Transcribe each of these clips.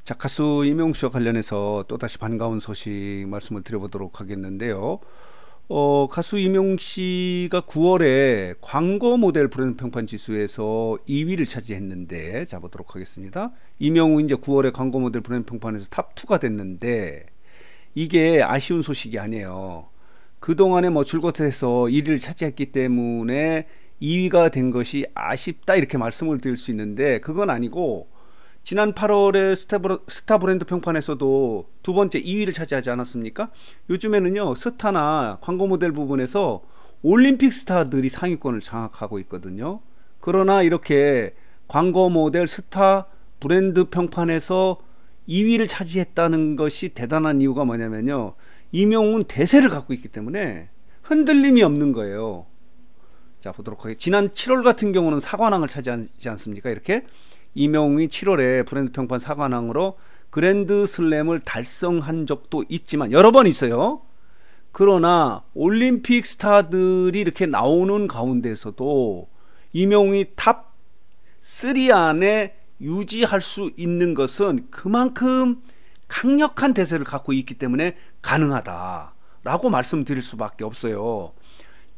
자, 가수 임영웅 씨와 관련해서 또다시 반가운 소식 말씀을 드려보도록 하겠는데요. 가수 임영웅 씨가 9월에 광고 모델 브랜드 평판 지수에서 2위를 차지했는데, 자, 보도록 하겠습니다. 임영웅 이제 9월에 광고 모델 브랜드 평판에서 탑2가 됐는데, 이게 아쉬운 소식이 아니에요. 그동안에 뭐 줄곧 해서 1위를 차지했기 때문에 2위가 된 것이 아쉽다, 이렇게 말씀을 드릴 수 있는데, 그건 아니고, 지난 8월에 스타 브랜드 평판에서도 두 번째 2위를 차지하지 않았습니까? 요즘에는요, 스타나 광고 모델 부분에서 올림픽 스타들이 상위권을 장악하고 있거든요. 그러나 이렇게 광고 모델 스타 브랜드 평판에서 2위를 차지했다는 것이 대단한 이유가 뭐냐면요, 임영웅은 대세를 갖고 있기 때문에 흔들림이 없는 거예요. 자, 보도록 하겠습니다. 지난 7월 같은 경우는 사관왕을 차지하지 않습니까? 이렇게 임영웅이 7월에 브랜드 평판 사관왕으로 그랜드 슬램을 달성한 적도 있지만, 여러 번 있어요. 그러나 올림픽 스타들이 이렇게 나오는 가운데서도 임영웅이 탑3 안에 유지할 수 있는 것은 그만큼 강력한 대세를 갖고 있기 때문에 가능하다라고 말씀드릴 수밖에 없어요.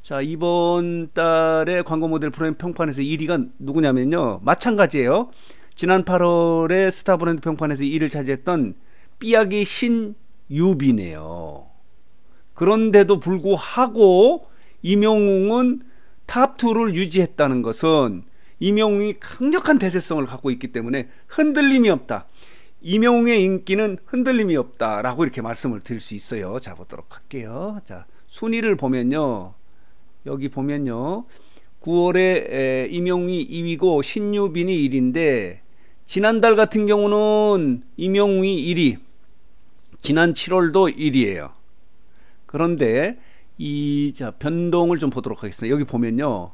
자, 이번 달에 광고 모델 브랜드 평판에서 1위가 누구냐면요, 마찬가지예요. 지난 8월에 스타 브랜드 평판에서 1위를 차지했던 삐약이 신유빈이에요. 그런데도 불구하고 임영웅은 탑2를 유지했다는 것은 임영웅이 강력한 대세성을 갖고 있기 때문에 흔들림이 없다, 임영웅의 인기는 흔들림이 없다라고 이렇게 말씀을 드릴 수 있어요. 자, 보도록 할게요. 자, 순위를 보면요, 여기 보면요, 9월에 임영웅이 2위고 신유빈이 1위인데, 지난달 같은 경우는 임영웅이 1위, 지난 7월도 1위예요. 그런데 자, 변동을 좀 보도록 하겠습니다. 여기 보면요,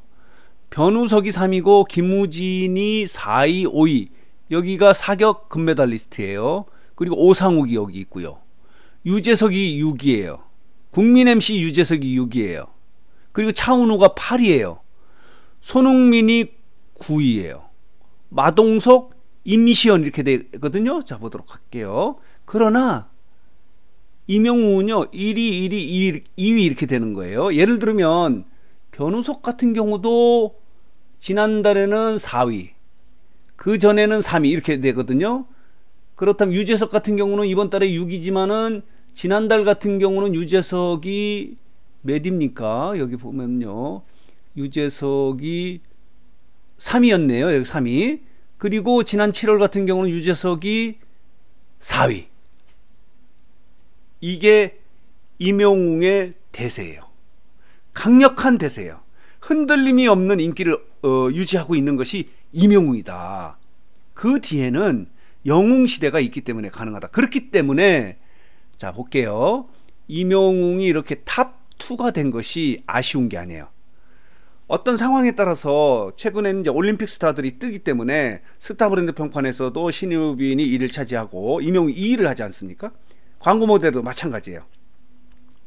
변우석이 3위고 김우진이 4위, 5위. 여기가 사격 금메달리스트예요. 그리고 오상욱이 여기 있고요. 유재석이 6위예요. 국민 MC 유재석이 6위예요. 그리고 차은우가 8위예요. 손흥민이 9위예요. 마동석, 임시연 이렇게 되거든요. 자, 보도록 할게요. 그러나 임영웅은요, 1위, 1위, 2위 이렇게 되는 거예요. 예를 들면 변우석 같은 경우도 지난달에는 4위, 그 전에는 3위 이렇게 되거든요. 그렇다면 유재석 같은 경우는 이번 달에 6위지만은 지난달 같은 경우는 유재석이 몇 위입니까? 여기 보면요, 유재석이 3위였네요. 여기 3위. 그리고 지난 7월 같은 경우는 유재석이 4위. 이게 임영웅의 대세예요. 강력한 대세예요. 흔들림이 없는 인기를 유지하고 있는 것이 임영웅이다. 그 뒤에는 영웅 시대가 있기 때문에 가능하다. 그렇기 때문에, 자, 볼게요. 임영웅이 이렇게 탑2가 된 것이 아쉬운 게 아니에요. 어떤 상황에 따라서 최근에는 이제 올림픽 스타들이 뜨기 때문에 스타 브랜드 평판에서도 신유빈이 1위를 차지하고 임영웅이 2위를 하지 않습니까? 광고 모델도 마찬가지예요.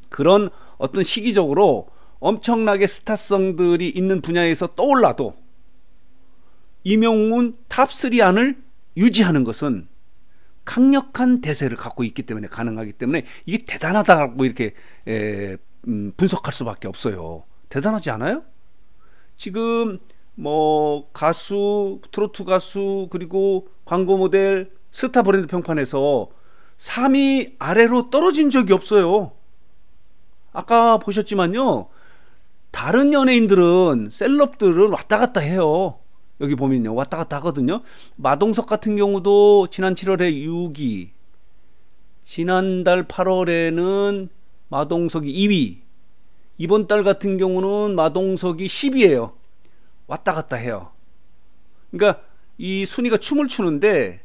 그런 어떤 시기적으로 엄청나게 스타성들이 있는 분야에서 떠올라도 임영웅은 탑3 안을 유지하는 것은 강력한 대세를 갖고 있기 때문에 가능하기 때문에 이게 대단하다고 이렇게 분석할 수밖에 없어요. 대단하지 않아요? 지금 뭐 가수, 트로트 가수, 그리고 광고 모델, 스타 브랜드 평판에서 3위 아래로 떨어진 적이 없어요. 아까 보셨지만요, 다른 연예인들은, 셀럽들은 왔다 갔다 해요. 여기 보면요, 왔다 갔다 하거든요. 마동석 같은 경우도 지난 7월에 6위, 지난달 8월에는 마동석이 2위, 이번 달 같은 경우는 마동석이 10위예요. 왔다 갔다 해요. 그러니까 이 순위가 춤을 추는데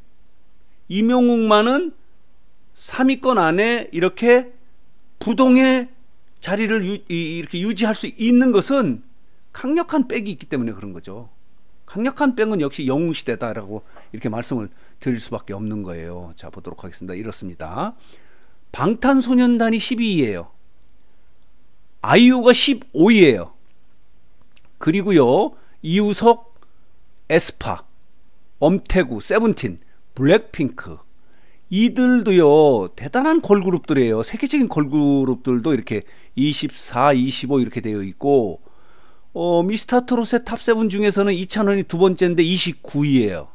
임영웅만은 3위권 안에 이렇게 부동의 자리를 이렇게 유지할 수 있는 것은 강력한 백이 있기 때문에 그런 거죠. 강력한 백은 역시 영웅시대다라고 이렇게 말씀을 드릴 수밖에 없는 거예요. 자, 보도록 하겠습니다. 이렇습니다. 방탄소년단이 12위예요. 아이유가 15위예요. 그리고요, 이우석, 에스파, 엄태구, 세븐틴, 블랙핑크, 이들도요 대단한 걸그룹들이에요. 세계적인 걸그룹들도 이렇게 24, 25 이렇게 되어 있고, 미스터 트롯의 탑7 중에서는 이찬원이 두 번째인데 29위예요.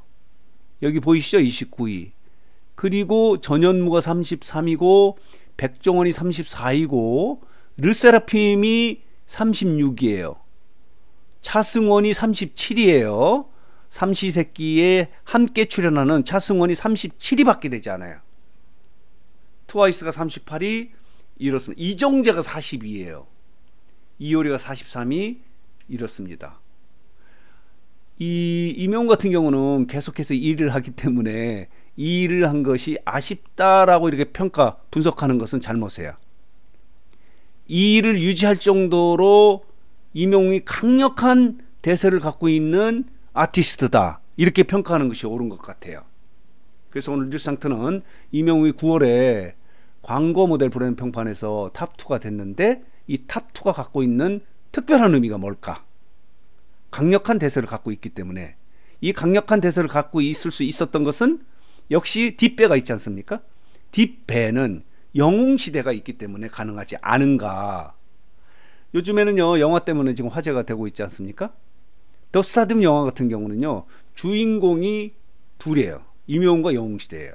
여기 보이시죠? 29위. 그리고 전현무가 33위고 백종원이 34위고 르세라핌이 36위예요. 차승원이 37위예요. 삼시세끼에 함께 출연하는 차승원이 37위밖에 되지 않아요. 트와이스가 38위 이렇습니다. 이정재가 40위예요. 이효리가 43위 이렇습니다. 이 이명웅 같은 경우는 계속해서 이 일을 하기 때문에 이 일을 한 것이 아쉽다라고 이렇게 분석하는 것은 잘못이에요. 이 일을 유지할 정도로 이명웅이 강력한 대세를 갖고 있는 아티스트다, 이렇게 평가하는 것이 옳은 것 같아요. 그래서 오늘 뉴스상트는 이명웅이 9월에 광고 모델 브랜드 평판에서 탑2가 됐는데 이 탑2가 갖고 있는 특별한 의미가 뭘까? 강력한 대세를 갖고 있기 때문에, 이 강력한 대세를 갖고 있을 수 있었던 것은 역시 뒷배가 있지 않습니까? 뒷배는 영웅시대가 있기 때문에 가능하지 않은가. 요즘에는요 영화 때문에 지금 화제가 되고 있지 않습니까? 더 스타디움 영화 같은 경우는요 주인공이 둘이에요. 이명웅과 영웅시대예요.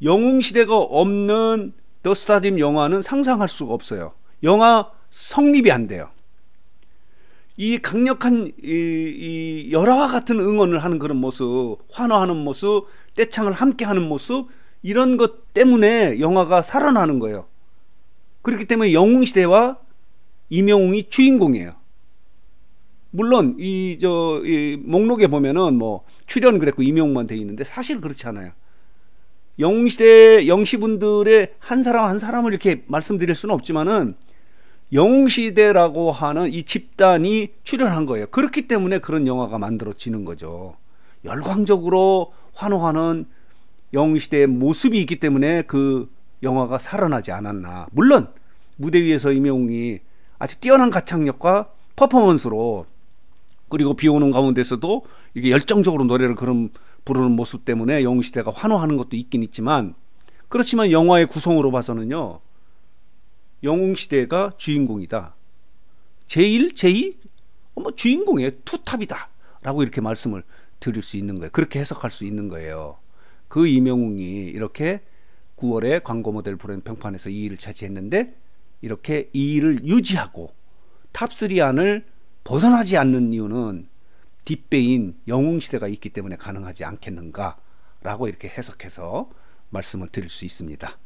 영웅시대가 없는 더 스타디움 영화는 상상할 수가 없어요. 영화 성립이 안 돼요. 이 강력한 이 열화와 같은 응원을 하는 그런 모습, 환호하는 모습, 떼창을 함께 하는 모습, 이런 것 때문에 영화가 살아나는 거예요. 그렇기 때문에 영웅시대와 이명웅이 주인공이에요. 물론 이 목록에 보면은 뭐 출연 그랬고 이명웅만 돼 있는데 사실 그렇지 않아요. 영웅시대 영시분들의 한 사람 한 사람을 이렇게 말씀드릴 수는 없지만은 영웅시대라고 하는 이 집단이 출연한 거예요. 그렇기 때문에 그런 영화가 만들어지는 거죠. 열광적으로 환호하는 영웅시대의 모습이 있기 때문에 그 영화가 살아나지 않았나. 물론 무대 위에서 이명웅이 아주 뛰어난 가창력과 퍼포먼스로, 그리고 비 오는 가운데서도 이게 열정적으로 노래를 부르는 모습 때문에 영웅시대가 환호하는 것도 있긴 있지만, 그렇지만 영화의 구성으로 봐서는요 영웅시대가 주인공이다. 제1, 제2? 뭐 주인공이에요. 투탑이다 라고 이렇게 말씀을 드릴 수 있는 거예요. 그렇게 해석할 수 있는 거예요. 그 이명웅이 이렇게 9월에 광고 모델 브랜드 평판에서 2위를 차지했는데, 이렇게 2위를 유지하고 탑3 안을 벗어나지 않는 이유는 뒷배인 영웅시대가 있기 때문에 가능하지 않겠는가 라고 이렇게 해석해서 말씀을 드릴 수 있습니다.